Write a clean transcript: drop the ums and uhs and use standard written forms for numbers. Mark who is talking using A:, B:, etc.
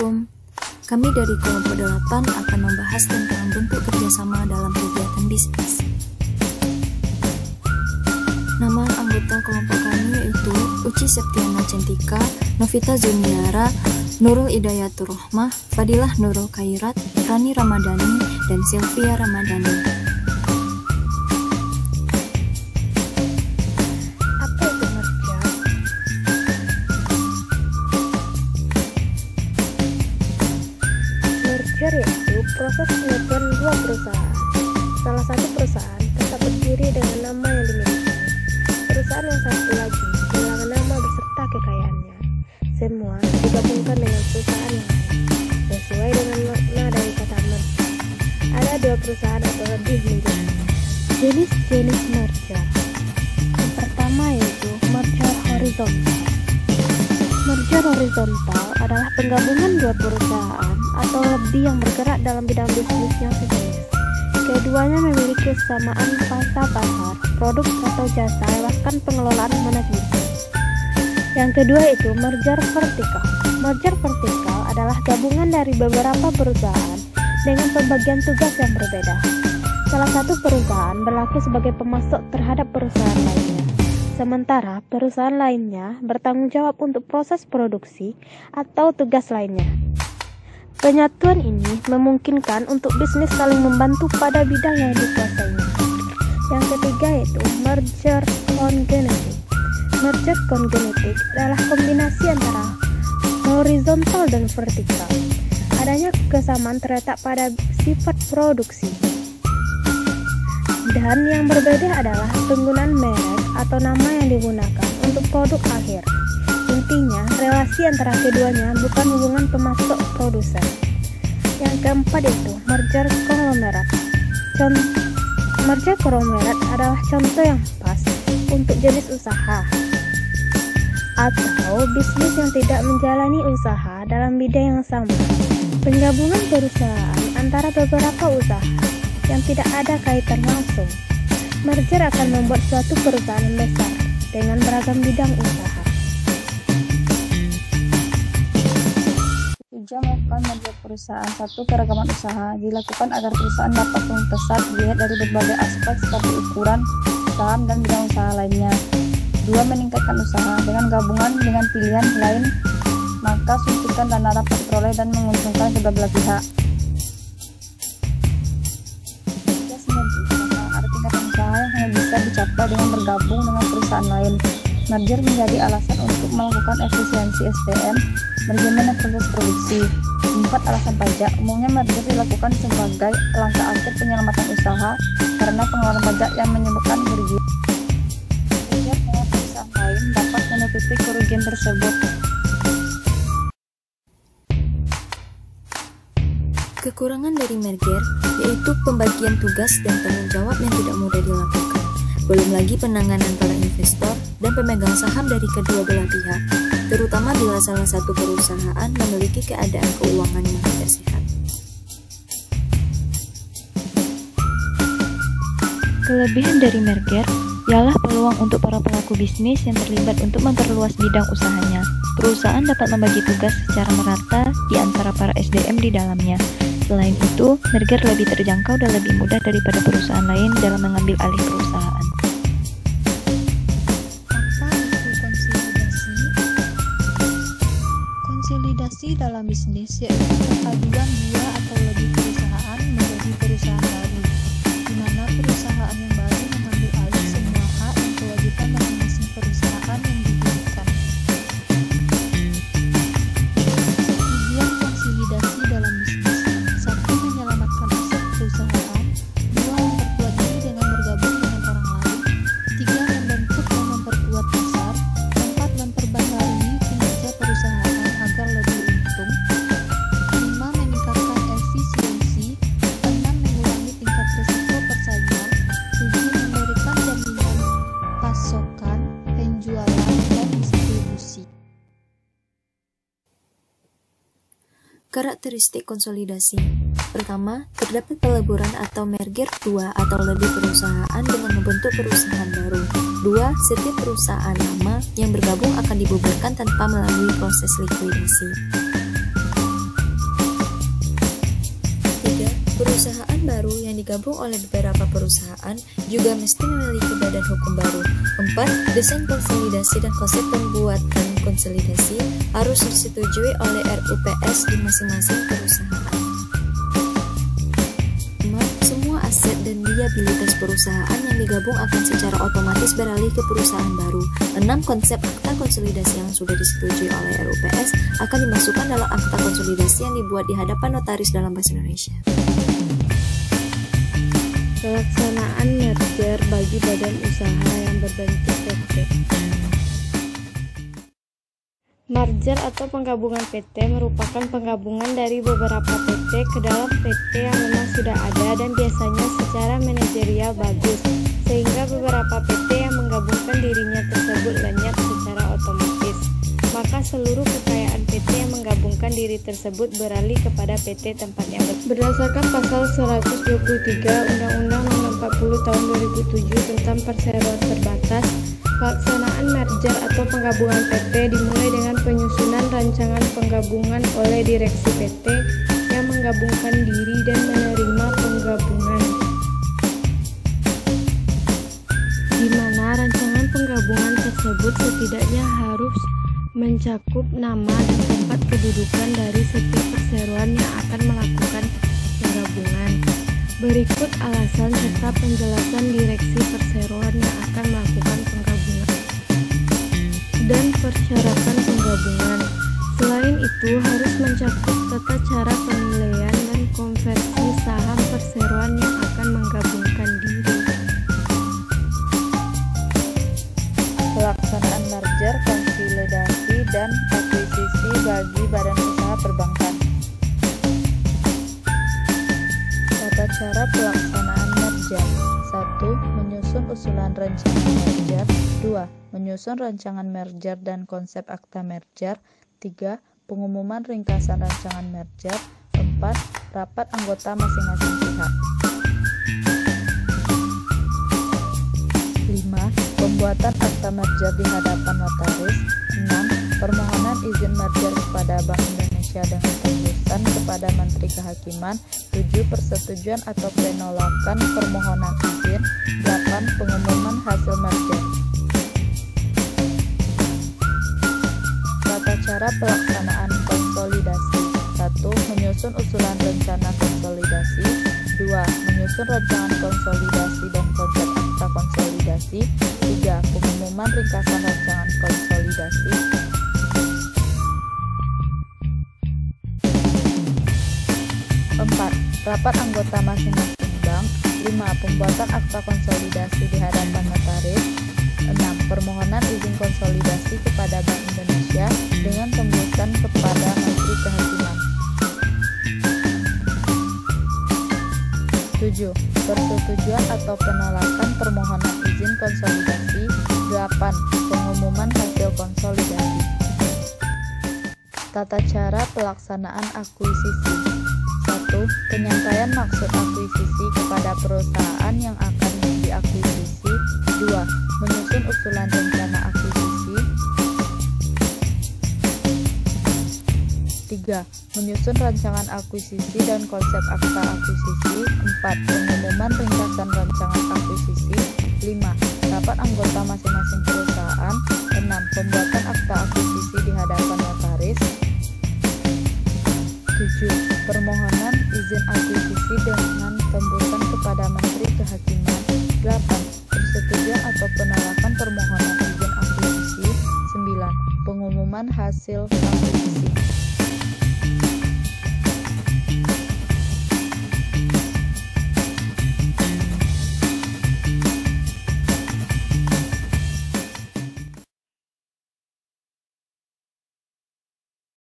A: Assalamualaikum. Kami dari kelompok 8 akan membahas tentang bentuk kerjasama dalam kegiatan bisnis. Nama anggota kelompok kami yaitu Uci Septiana Centika, Novita Zuniara, Nurul Idayatur Rohmah, Fadilah Nurul Khairat, Rani Ramadhani, dan Sylvia Ramadhani.
B: Merger yaitu proses penyatuan dua perusahaan. Salah satu perusahaan tetap berdiri dengan nama yang dimiliki. Perusahaan yang satu lagi kehilangan nama beserta kekayaannya. Semua digabungkan dengan perusahaan yang lain, sesuai dengan makna dari kata merger. Ada dua perusahaan atau lebih menjadi jenis-jenis merger. Yang pertama yaitu merger horizontal. Merger horizontal adalah penggabungan dua perusahaan atau lebih yang bergerak dalam bidang bisnis yang sejenis. Keduanya memiliki kesamaan pangsa pasar, produk atau jasa lewatkan pengelolaan manajemen. Yang kedua itu merger vertikal. Merger vertikal adalah gabungan dari beberapa perusahaan dengan pembagian tugas yang berbeda. Salah satu perusahaan berlaku sebagai pemasok terhadap perusahaan lainnya, sementara perusahaan lainnya bertanggung jawab untuk proses produksi atau tugas lainnya. Penyatuan ini memungkinkan untuk bisnis saling membantu pada bidang yang dikuasainya. Yang ketiga yaitu merger congenitive. Merger congenitive adalah kombinasi antara horizontal dan vertikal. Adanya kesamaan terletak pada sifat produksi. Dan yang berbeda adalah penggunaan merek atau nama yang digunakan untuk produk akhir. Intinya, relasi antara keduanya bukan hubungan pemasok produsen. Yang keempat itu merger konglomerat. Merger konglomerat adalah contoh yang pas untuk jenis usaha atau bisnis yang tidak menjalani usaha dalam bidang yang sama. Penggabungan perusahaan antara beberapa usaha yang tidak ada kaitan langsung. Merger akan membuat suatu perusahaan besar dengan beragam bidang usaha.
C: Tujuan melakukan merger perusahaan. Satu, keragaman usaha dilakukan agar perusahaan dapat membesar dilihat dari berbagai aspek seperti ukuran, saham, dan bidang usaha lainnya. Dua, meningkatkan usaha dengan gabungan dengan pilihan lain, maka suntikan dana dapat diperoleh dan menguntungkan kedua belah pihak. Tiga, sinergi usaha. Ada tingkatan usaha yang hanya bisa dicapai dengan bergabung dengan perusahaan lain. Merger menjadi alasan untuk melakukan efisiensi SDM, manajemen dan proses produksi. 4, alasan pajak. Umumnya merger dilakukan sebagai langkah akhir penyelamatan usaha karena pengeluaran pajak yang menyebabkan kerugian. Merger dengan perusahaan lain dapat menutupi kerugian tersebut.
A: Kekurangan dari merger yaitu pembagian tugas dan tanggung jawab yang tidak mudah dilakukan. Belum lagi penanganan para investor dan pemegang saham dari kedua belah pihak, terutama bila salah satu perusahaan memiliki keadaan keuangan yang tidak sehat.
D: Kelebihan dari merger ialah peluang untuk para pelaku bisnis yang terlibat untuk memperluas bidang usahanya. Perusahaan dapat membagi tugas secara merata di antara para SDM di dalamnya. Selain itu, merger lebih terjangkau dan lebih mudah daripada perusahaan lain dalam mengambil alih perusahaan.
E: Konsolidasi dalam bisnis yaitu perpaduan dua atau lebih perusahaan menjadi perusahaan baru, di mana perusahaan yang baru mengambil alih semua hak dan kewajiban masing-masing perusahaan yang didirikan. Tujuan konsolidasi dalam bisnis: 1. Menyelamatkan aset perusahaan. 2. Memperkuat diri dengan bergabung dengan orang lain. 3. Membentuk dan memperkuat pasar. 4. Memperbaharui kinerja perusahaan agar lebih untung. 5. Meningkatkan efisiensi. 6. Mengurangi tingkat risiko persaingan. 7. Memberikan jaminan pasokan, penjualan, dan distribusi.
A: Karakteristik konsolidasi. Pertama, terdapat peleburan atau merger dua atau lebih perusahaan dengan membentuk perusahaan baru. 2. Setiap perusahaan lama yang bergabung akan dibubarkan tanpa melalui proses likuidasi. baru yang digabung oleh beberapa perusahaan juga mesti memiliki badan hukum baru. 4. Desain konsolidasi dan konsep pembuatan konsolidasi harus disetujui oleh RUPS di masing-masing perusahaan. 5. Semua aset dan liabilitas perusahaan yang digabung akan secara otomatis beralih ke perusahaan baru. 6. Konsep akta konsolidasi yang sudah disetujui oleh RUPS akan dimasukkan dalam akta konsolidasi yang dibuat di hadapan notaris dalam Bahasa Indonesia.
B: Pelaksanaan merger bagi badan usaha yang berbentuk PT. Merger atau penggabungan PT merupakan penggabungan dari beberapa PT ke dalam PT yang memang sudah ada dan biasanya secara manajerial bagus, sehingga beberapa PT yang menggabungkan dirinya tersebut lenyap secara otomatis. Maka seluruh kekayaan PT yang menggabungkan diri tersebut beralih kepada PT tempatnya. Berdasarkan pasal 123 Undang-Undang Nomor 40 Tahun 2007 tentang perseroan terbatas, pelaksanaan merger atau penggabungan PT dimulai dengan penyusunan rancangan penggabungan oleh direksi PT yang menggabungkan diri dan menerima penggabungan, di mana rancangan penggabungan tersebut setidaknya harus mencakup nama dan tempat kedudukan dari setiap perseroan yang akan melakukan penggabungan. Berikut alasan serta penjelasan direksi perseroan yang akan melakukan penggabungan dan persyaratan penggabungan. Selain itu, harus mencakup tata cara penilaian dan konversi saham perseroan yang akan menggabungkan diri.
C: Pelaksanaan merger, konsolidasi, dan akuisisi bagi badan usaha perbankan. Tata cara pelaksanaan merger. 1. Menyusun usulan rancangan merger. 2. Menyusun rancangan merger dan konsep akta merger. 3. Pengumuman ringkasan rancangan merger. 4. Rapat anggota masing-masing pihak. 5. Pembuatan akta merger di hadapan notaris. 6. Permohonan izin merger kepada Bank Indonesia dengan tembusan kepada Menteri Kehakiman. 7. Persetujuan atau penolakan permohonan izin. 8. Pengumuman hasil merger. Tata cara pelaksanaan konsolidasi. 1. Menyusun usulan rencana konsolidasi. 2. Menyusun rancangan konsolidasi dan konsep akta konsolidasi. 3. Pengumuman ringkasan rancangan konsolidasi. 4. Rapat anggota masing-masing bank. 5. Pembuatan akta konsolidasi di hadapan notaris. 6. Permohonan izin konsolidasi kepada Bank Indonesia dengan tembusan kepada Menteri Kehakiman. 7. Persetujuan atau penolakan permohonan izin konsolidasi. 8. Pengumuman hasil konsolidasi. Tata cara pelaksanaan akuisisi. 1. Penyampaian maksud akuisisi kepada perusahaan yang akan diakuisisi. 2. Menyusun usulan rencana akuisisi. 3. Menyusun rancangan akuisisi dan konsep akta akuisisi. 4. Pengumuman ringkasan rancangan akuisisi. 5. Rapat anggota masing-masing perusahaan. 6. Pembuatan akta akuisisi di hadapan notaris. 7. Permohonan izin akuisisi dengan tembusan kepada Menteri Kehakiman. 8. Persetujuan atau penolakan permohonan izin akuisisi. 9. Pengumuman hasil akuisisi.